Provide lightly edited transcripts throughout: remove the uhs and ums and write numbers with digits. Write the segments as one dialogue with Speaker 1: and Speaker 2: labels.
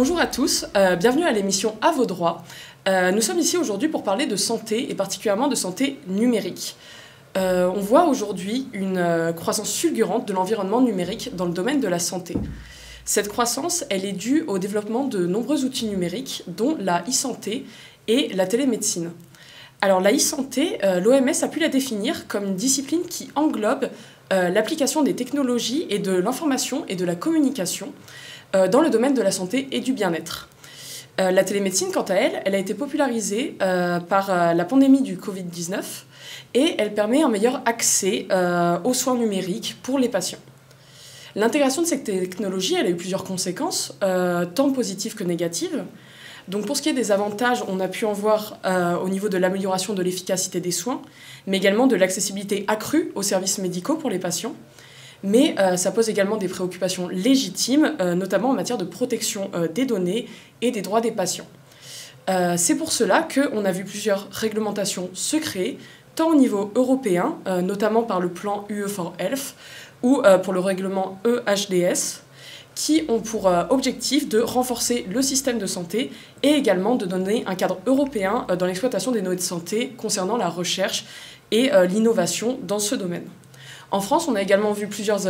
Speaker 1: Bonjour à tous, bienvenue à l'émission À vos droits. Nous sommes ici aujourd'hui pour parler de santé et particulièrement de santé numérique. On voit aujourd'hui une croissance fulgurante de l'environnement numérique dans le domaine de la santé. Cette croissance, elle est due au développement de nombreux outils numériques, dont la e-santé et la télémédecine. Alors la e-santé, l'OMS a pu la définir comme une discipline qui englobe l'application des technologies et de l'information et de la communication dans le domaine de la santé et du bien-être. La télémédecine, quant à elle, elle a été popularisée par la pandémie du Covid-19 et elle permet un meilleur accès aux soins numériques pour les patients. L'intégration de cette technologie, elle a eu plusieurs conséquences, tant positives que négatives. Donc pour ce qui est des avantages, on a pu en voir au niveau de l'amélioration de l'efficacité des soins, mais également de l'accessibilité accrue aux services médicaux pour les patients. Mais ça pose également des préoccupations légitimes, notamment en matière de protection des données et des droits des patients. C'est pour cela qu'on a vu plusieurs réglementations se créer, tant au niveau européen, notamment par le plan UE for Health, ou pour le règlement EHDS, qui ont pour objectif de renforcer le système de santé et également de donner un cadre européen dans l'exploitation des données de santé concernant la recherche et l'innovation dans ce domaine. En France, on a également vu plusieurs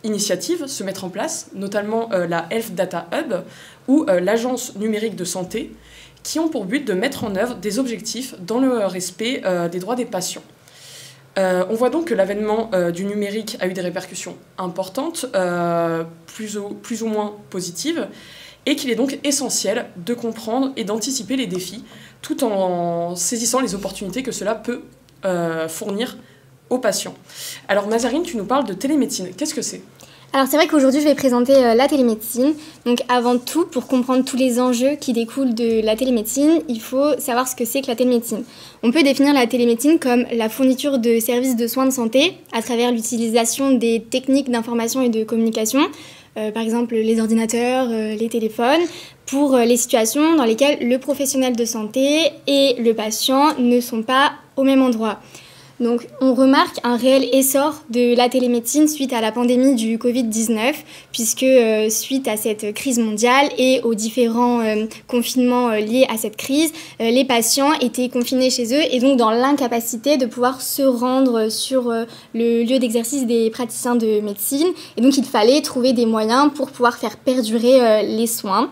Speaker 1: initiatives se mettre en place, notamment la Health Data Hub ou l'Agence numérique de santé, qui ont pour but de mettre en œuvre des objectifs dans le respect des droits des patients. On voit donc que l'avènement du numérique a eu des répercussions importantes, plus ou moins positives, et qu'il est donc essentiel de comprendre et d'anticiper les défis, tout en saisissant les opportunités que cela peut fournir aux patients. Alors Mazarine, tu nous parles de télémédecine. Qu'est-ce que c'est ?
Speaker 2: Alors c'est vrai qu'aujourd'hui je vais présenter la télémédecine. Donc avant tout, pour comprendre tous les enjeux qui découlent de la télémédecine, il faut savoir ce que c'est que la télémédecine. On peut définir la télémédecine comme la fourniture de services de soins de santé à travers l'utilisation des techniques d'information et de communication, par exemple les ordinateurs, les téléphones, pour les situations dans lesquelles le professionnel de santé et le patient ne sont pas au même endroit. Donc, on remarque un réel essor de la télémédecine suite à la pandémie du Covid-19, puisque suite à cette crise mondiale et aux différents confinements liés à cette crise, les patients étaient confinés chez eux et donc dans l'incapacité de pouvoir se rendre sur le lieu d'exercice des praticiens de médecine. Et donc, il fallait trouver des moyens pour pouvoir faire perdurer les soins.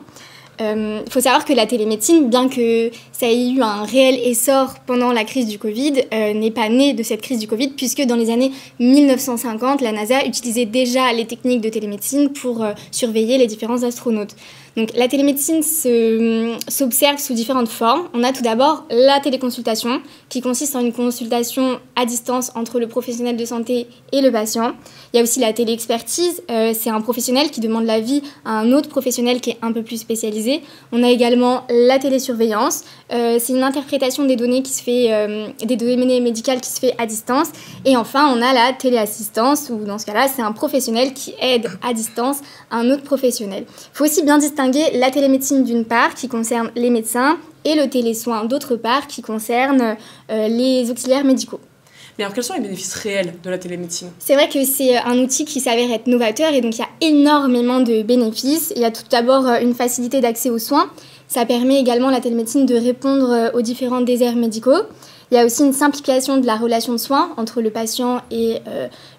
Speaker 2: Faut savoir que la télémédecine, bien que ça ait eu un réel essor pendant la crise du Covid, n'est pas née de cette crise du Covid, puisque dans les années 1950, la NASA utilisait déjà les techniques de télémédecine pour surveiller les différents astronautes. Donc la télémédecine s'observe sous différentes formes. On a tout d'abord la téléconsultation, qui consiste en une consultation à distance entre le professionnel de santé et le patient. Il y a aussi la téléexpertise, c'est un professionnel qui demande l'avis à un autre professionnel qui est un peu plus spécialisé. On a également la télésurveillance, c'est une interprétation des données qui se fait, des données médicales qui se fait à distance. Et enfin, on a la téléassistance, où dans ce cas-là, c'est un professionnel qui aide à distance un autre professionnel. Il faut aussi bien distinguer la télémédecine d'une part, qui concerne les médecins, et le télésoin d'autre part, qui concerne les auxiliaires médicaux.
Speaker 1: Mais alors, quels sont les bénéfices réels de la télémédecine ?
Speaker 2: C'est vrai que c'est un outil qui s'avère être novateur et donc il y a énormément de bénéfices. Il y a tout d'abord une facilité d'accès aux soins. Ça permet également la télémédecine de répondre aux différents déserts médicaux. Il y a aussi une simplification de la relation de soins entre le patient et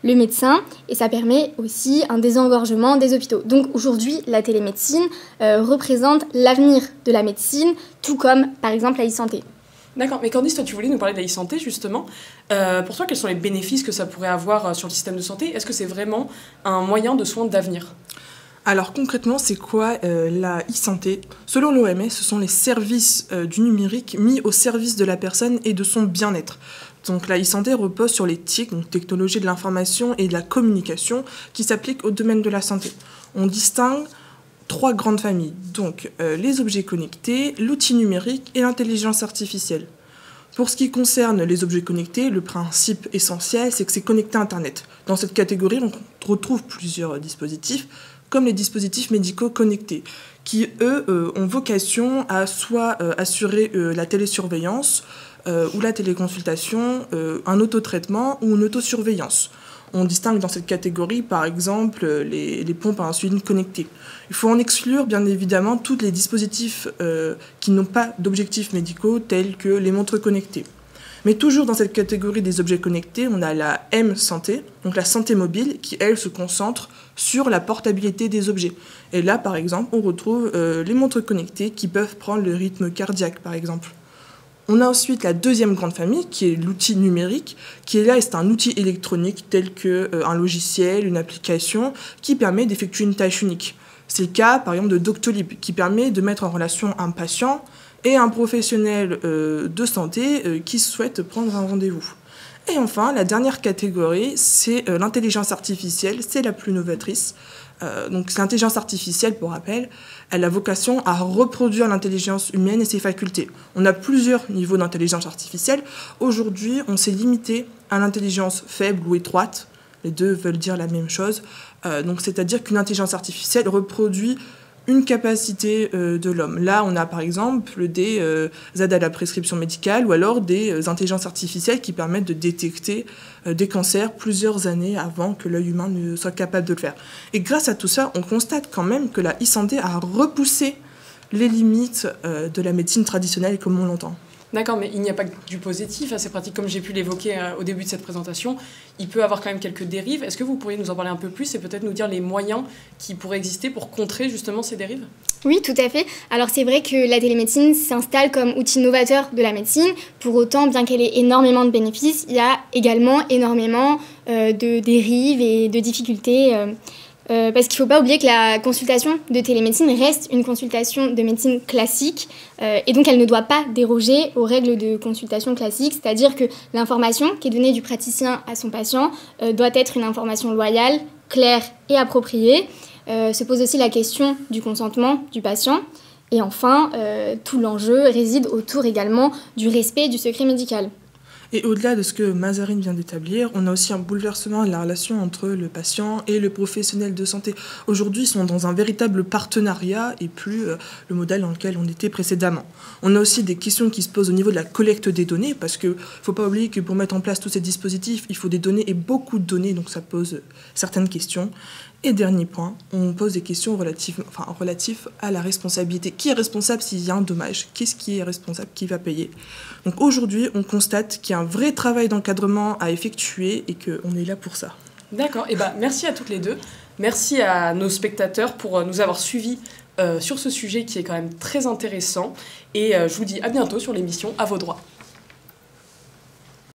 Speaker 2: le médecin. Et ça permet aussi un désengorgement des hôpitaux. Donc aujourd'hui, la télémédecine représente l'avenir de la médecine, tout comme par exemple la e-santé.
Speaker 1: D'accord, mais Candice, toi tu voulais nous parler de la e-santé justement. Pour toi, quels sont les bénéfices que ça pourrait avoir sur le système de santé ? Est-ce que c'est vraiment un moyen de soins d'avenir ?
Speaker 3: Alors concrètement, c'est quoi la e-santé ? Selon l'OMS, ce sont les services du numérique mis au service de la personne et de son bien-être. Donc la e-santé repose sur les TIC, donc technologie de l'information et de la communication, qui s'appliquent au domaine de la santé. On distingue 3 grandes familles, donc les objets connectés, l'outil numérique et l'intelligence artificielle. Pour ce qui concerne les objets connectés, le principe essentiel, c'est que c'est connecté à Internet. Dans cette catégorie, on retrouve plusieurs dispositifs, comme les dispositifs médicaux connectés, qui, eux, ont vocation à soit assurer la télésurveillance ou la téléconsultation, un autotraitement ou une autosurveillance. on distingue dans cette catégorie, par exemple, les pompes à insuline connectées. Il faut en exclure, bien évidemment, tous les dispositifs qui n'ont pas d'objectifs médicaux, tels que les montres connectées. Mais toujours dans cette catégorie des objets connectés, on a la M-santé, donc la santé mobile, qui, elle, se concentre sur la portabilité des objets. Et là, par exemple, on retrouve les montres connectées qui peuvent prendre le rythme cardiaque, par exemple. On a ensuite la deuxième grande famille, qui est l'outil numérique, qui est là, et c'est un outil électronique tel qu'un logiciel, une application, qui permet d'effectuer une tâche unique. C'est le cas, par exemple, de Doctolib, qui permet de mettre en relation un patient et un professionnel de santé qui souhaite prendre un rendez-vous. Et enfin, la dernière catégorie, c'est l'intelligence artificielle, c'est la plus novatrice. Donc l'intelligence artificielle, pour rappel, elle a vocation à reproduire l'intelligence humaine et ses facultés. On a plusieurs niveaux d'intelligence artificielle. Aujourd'hui, on s'est limité à l'intelligence faible ou étroite. Les deux veulent dire la même chose. Donc c'est-à-dire qu'une intelligence artificielle reproduit une capacité de l'homme. Là, on a par exemple des aides à la prescription médicale ou alors des intelligences artificielles qui permettent de détecter des cancers plusieurs années avant que l'œil humain ne soit capable de le faire. Et grâce à tout ça, on constate quand même que la e-santé a repoussé les limites de la médecine traditionnelle comme on l'entend.
Speaker 1: D'accord, mais il n'y a pas que du positif à ces pratiques, comme j'ai pu l'évoquer au début de cette présentation. Il peut avoir quand même quelques dérives. Est-ce que vous pourriez nous en parler un peu plus et peut-être nous dire les moyens qui pourraient exister pour contrer justement ces dérives ?
Speaker 2: Oui, tout à fait. Alors c'est vrai que la télémédecine s'installe comme outil novateur de la médecine. Pour autant, bien qu'elle ait énormément de bénéfices, il y a également énormément de dérives et de difficultés. Parce qu'il ne faut pas oublier que la consultation de télémédecine reste une consultation de médecine classique et donc elle ne doit pas déroger aux règles de consultation classique, c'est-à-dire que l'information qui est donnée du praticien à son patient doit être une information loyale, claire et appropriée. Se pose aussi la question du consentement du patient. Et enfin, tout l'enjeu réside autour également du respect du secret médical.
Speaker 3: Et au-delà de ce que Mazarine vient d'établir, on a aussi un bouleversement de la relation entre le patient et le professionnel de santé. Aujourd'hui, ils sont dans un véritable partenariat et plus le modèle dans lequel on était précédemment. On a aussi des questions qui se posent au niveau de la collecte des données, parce qu'il ne faut pas oublier que pour mettre en place tous ces dispositifs, il faut des données et beaucoup de données, donc ça pose certaines questions. Et dernier point, on pose des questions relatives à la responsabilité. Qui est responsable s'il y a un dommage ? Qu'est-ce qui est responsable ? Qui va payer ? Donc aujourd'hui, on constate qu'il y a un vrai travail d'encadrement à effectuer et qu'on est là pour ça.
Speaker 1: D'accord, et merci à toutes les deux. Merci à nos spectateurs pour nous avoir suivis sur ce sujet qui est quand même très intéressant. Et je vous dis à bientôt sur l'émission À vos droits.